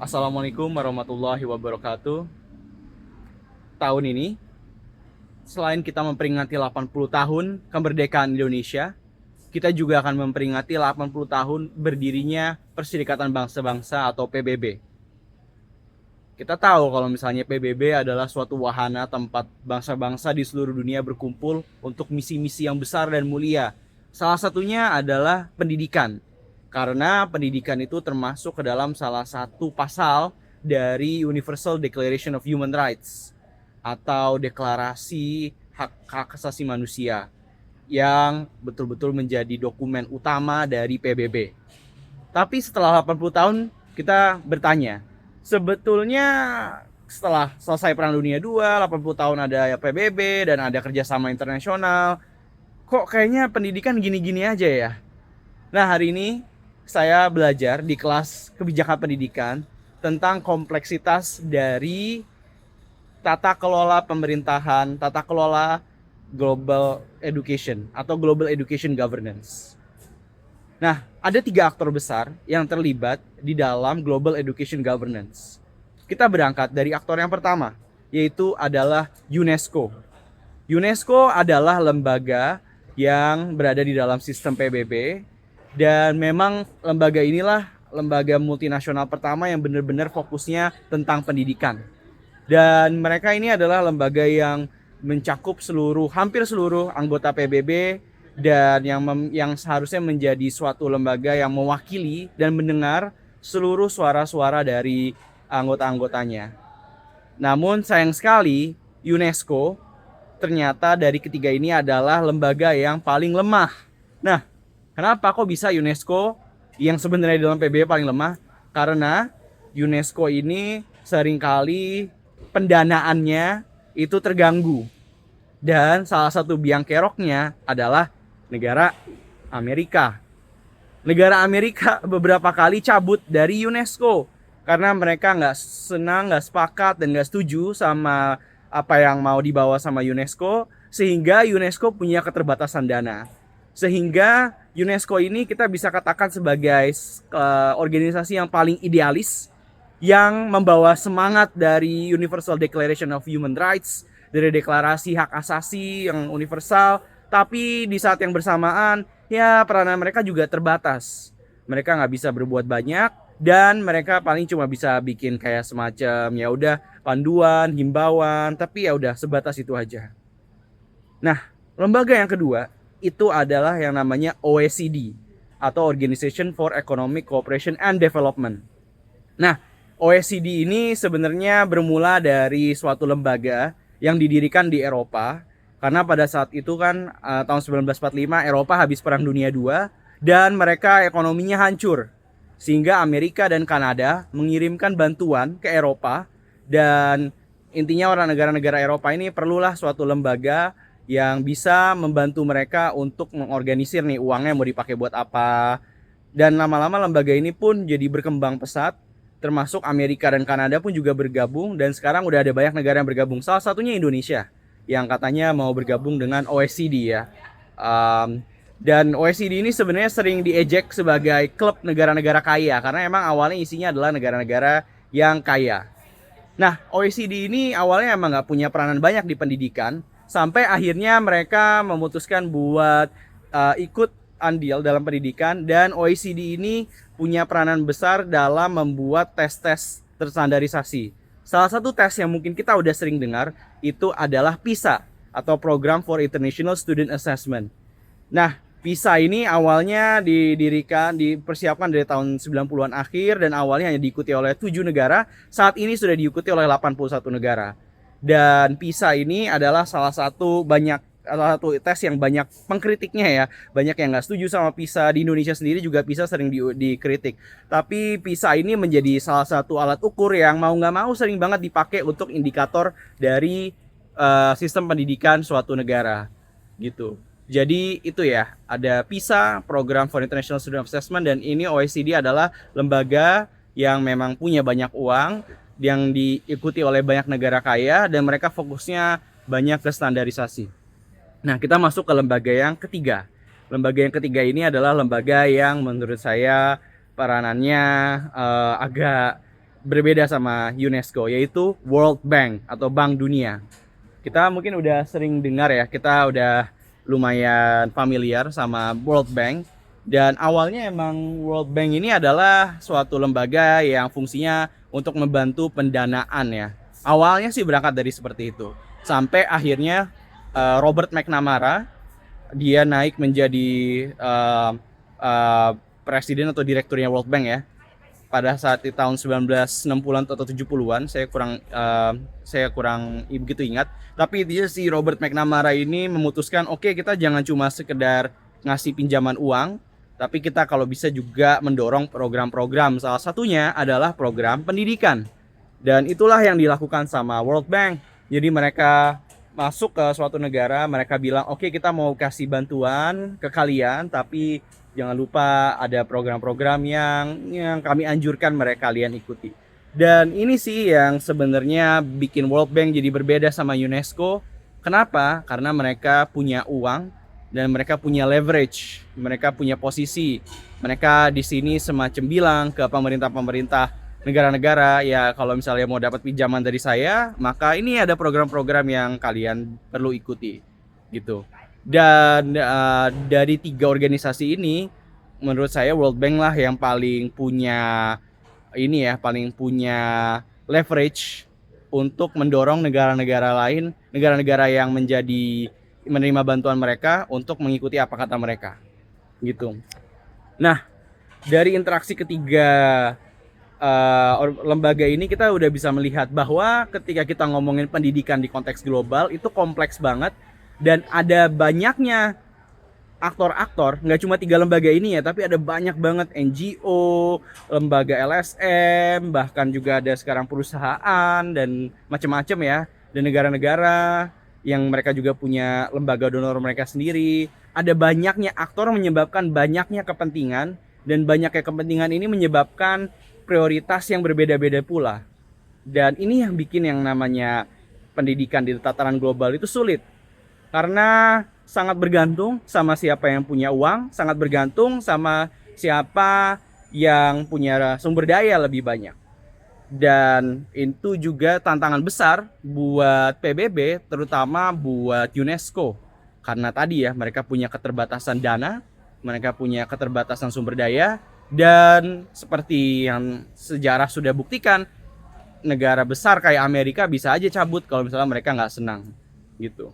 Assalamualaikum warahmatullahi wabarakatuh. Tahun ini, selain kita memperingati 80 tahun kemerdekaan Indonesia, kita juga akan memperingati 80 tahun berdirinya Perserikatan Bangsa-Bangsa atau PBB. Kita tahu kalau misalnya PBB adalah suatu wahana tempat bangsa-bangsa di seluruh dunia berkumpul untuk misi-misi yang besar dan mulia. Salah satunya adalah pendidikan. Karena pendidikan itu termasuk ke dalam salah satu pasal dari Universal Declaration of Human Rights atau Deklarasi Hak Asasi Manusia yang betul-betul menjadi dokumen utama dari PBB. Tapi setelah 80 tahun kita bertanya, sebetulnya setelah selesai Perang Dunia II, 80 tahun ada PBB dan ada kerjasama internasional, kok kayaknya pendidikan gini-gini aja ya? Nah, hari ini saya belajar di kelas kebijakan pendidikan tentang kompleksitas dari tata kelola pemerintahan, tata kelola global education atau global education governance. Nah, ada 3 aktor besar yang terlibat di dalam global education governance. Kita berangkat dari aktor yang pertama, yaitu adalah UNESCO. UNESCO adalah lembaga yang berada di dalam sistem PBB, dan memang lembaga inilah lembaga multinasional pertama yang benar-benar fokusnya tentang pendidikan. Dan mereka ini adalah lembaga yang mencakup hampir seluruh anggota PBB, dan yang seharusnya menjadi suatu lembaga yang mewakili dan mendengar seluruh suara-suara dari anggota-anggotanya. Namun sayang sekali, UNESCO ternyata dari ketiga ini adalah lembaga yang paling lemah. Nah, kenapa kok bisa UNESCO yang sebenarnya dalam PBB paling lemah? Karena UNESCO ini seringkali pendanaannya itu terganggu. Dan salah satu biang keroknya adalah negara Amerika. Negara Amerika beberapa kali cabut dari UNESCO karena mereka nggak senang, nggak sepakat, dan nggak setuju sama apa yang mau dibawa sama UNESCO, sehingga UNESCO punya keterbatasan dana. Sehingga UNESCO ini kita bisa katakan sebagai organisasi yang paling idealis, yang membawa semangat dari Universal Declaration of Human Rights, dari deklarasi hak asasi yang universal. Tapi di saat yang bersamaan, ya peranan mereka juga terbatas. Mereka nggak bisa berbuat banyak, dan mereka paling cuma bisa bikin kayak semacam ya udah panduan, himbauan, tapi ya udah sebatas itu aja. Nah, lembaga yang kedua itu adalah yang namanya OECD atau Organization for Economic Cooperation and Development. Nah, OECD ini sebenarnya bermula dari suatu lembaga yang didirikan di Eropa, karena pada saat itu kan tahun 1945 Eropa habis Perang Dunia II dan mereka ekonominya hancur. Sehingga Amerika dan Kanada mengirimkan bantuan ke Eropa, dan intinya orang negara-negara Eropa ini perlulah suatu lembaga yang bisa membantu mereka untuk mengorganisir nih uangnya mau dipakai buat apa. Dan lama-lama lembaga ini pun jadi berkembang pesat, termasuk Amerika dan Kanada pun juga bergabung, dan sekarang udah ada banyak negara yang bergabung. Salah satunya Indonesia yang katanya mau bergabung dengan OECD ya. Dan OECD ini sebenarnya sering diejek sebagai klub negara-negara kaya karena emang awalnya isinya adalah negara-negara yang kaya. Nah, OECD ini awalnya emang nggak punya peranan banyak di pendidikan, sampai akhirnya mereka memutuskan buat ikut andil dalam pendidikan, dan OECD ini punya peranan besar dalam membuat tes-tes terstandarisasi. Salah satu tes yang mungkin kita udah sering dengar itu adalah PISA atau Program for International Student Assessment. Nah, PISA ini awalnya dipersiapkan dari tahun 90-an akhir, dan awalnya hanya diikuti oleh 7 negara. Saat ini sudah diikuti oleh 81 negara. Dan PISA ini adalah salah satu tes yang banyak pengkritiknya ya. Banyak yang nggak setuju sama PISA. Di Indonesia sendiri juga PISA sering dikritik. Tapi PISA ini menjadi salah satu alat ukur yang mau nggak mau sering banget dipakai untuk indikator dari sistem pendidikan suatu negara gitu. Jadi itu ya, ada PISA, Program for International Student Assessment, dan ini OECD adalah lembaga yang memang punya banyak uang, yang diikuti oleh banyak negara kaya, dan mereka fokusnya banyak ke standarisasi. Nah, kita masuk ke lembaga yang ketiga. Lembaga yang ketiga ini adalah lembaga yang menurut saya peranannya agak berbeda sama UNESCO, yaitu World Bank atau Bank Dunia. Kita mungkin udah sering dengar ya, kita udah lumayan familiar sama World Bank. Dan awalnya emang World Bank ini adalah suatu lembaga yang fungsinya untuk membantu pendanaan ya. Awalnya sih berangkat dari seperti itu. Sampai akhirnya Robert McNamara dia naik menjadi presiden atau direkturnya World Bank ya. Pada saat di tahun 1960-an atau 70-an, saya kurang begitu ingat. Tapi dia si Robert McNamara ini memutuskan, oke, kita jangan cuma sekedar ngasih pinjaman uang, tapi kita kalau bisa juga mendorong program-program. Salah satunya adalah program pendidikan. Dan itulah yang dilakukan sama World Bank. Jadi mereka masuk ke suatu negara, mereka bilang, oke, kita mau kasih bantuan ke kalian, tapi jangan lupa ada program-program yang kami anjurkan mereka kalian ikuti. Dan ini sih yang sebenarnya bikin World Bank jadi berbeda sama UNESCO. Kenapa? Karena mereka punya uang dan mereka punya leverage, mereka punya posisi. Mereka di sini semacam bilang ke pemerintah-pemerintah negara-negara, ya kalau misalnya mau dapat pinjaman dari saya, maka ini ada program-program yang kalian perlu ikuti gitu. Dan dari 3 organisasi ini, menurut saya World Bank lah yang paling punya ini ya, paling punya leverage untuk mendorong negara-negara lain, negara-negara yang menerima bantuan mereka untuk mengikuti apa kata mereka gitu. Nah, dari interaksi ketiga lembaga ini kita udah bisa melihat bahwa ketika kita ngomongin pendidikan di konteks global itu kompleks banget. Dan ada banyaknya aktor-aktor, nggak cuma 3 lembaga ini ya, tapi ada banyak banget NGO, lembaga LSM, bahkan juga ada sekarang perusahaan dan macam-macam ya. Dan negara-negara yang mereka juga punya lembaga donor mereka sendiri. Ada banyaknya aktor menyebabkan banyaknya kepentingan, dan banyaknya kepentingan ini menyebabkan prioritas yang berbeda-beda pula. Dan ini yang bikin yang namanya pendidikan di tataran global itu sulit. Karena sangat bergantung sama siapa yang punya uang, sangat bergantung sama siapa yang punya sumber daya lebih banyak. Dan itu juga tantangan besar buat PBB, terutama buat UNESCO. Karena tadi ya, mereka punya keterbatasan dana, mereka punya keterbatasan sumber daya, dan seperti yang sejarah sudah buktikan, negara besar kayak Amerika bisa aja cabut kalau misalnya mereka nggak senang gitu.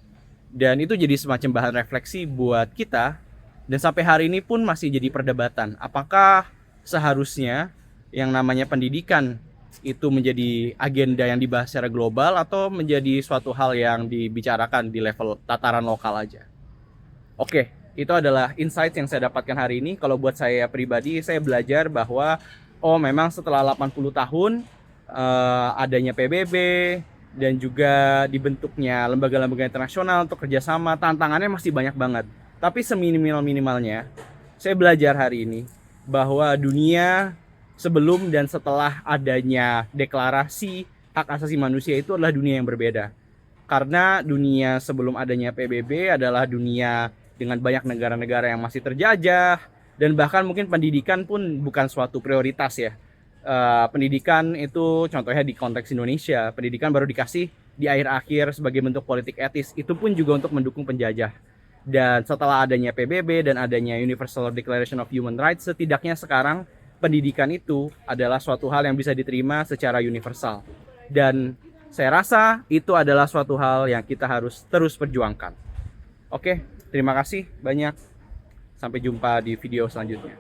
Dan itu jadi semacam bahan refleksi buat kita. Dan sampai hari ini pun masih jadi perdebatan. Apakah seharusnya yang namanya pendidikan itu menjadi agenda yang dibahas secara global, atau menjadi suatu hal yang dibicarakan di level tataran lokal aja. Oke, itu adalah insight yang saya dapatkan hari ini. Kalau buat saya pribadi, saya belajar bahwa memang setelah 80 tahun adanya PBB dan juga dibentuknya lembaga-lembaga internasional untuk kerjasama, tantangannya masih banyak banget. Tapi seminimal-minimalnya, saya belajar hari ini bahwa dunia sebelum dan setelah adanya deklarasi hak asasi manusia itu adalah dunia yang berbeda. Karena dunia sebelum adanya PBB adalah dunia dengan banyak negara-negara yang masih terjajah, dan bahkan mungkin pendidikan pun bukan suatu prioritas ya. Pendidikan itu contohnya di konteks Indonesia, pendidikan baru dikasih di akhir-akhir sebagai bentuk politik etis, itu pun juga untuk mendukung penjajah. Dan setelah adanya PBB dan adanya Universal Declaration of Human Rights, setidaknya sekarang pendidikan itu adalah suatu hal yang bisa diterima secara universal. Dan saya rasa itu adalah suatu hal yang kita harus terus perjuangkan. Oke, terima kasih banyak. Sampai jumpa di video selanjutnya.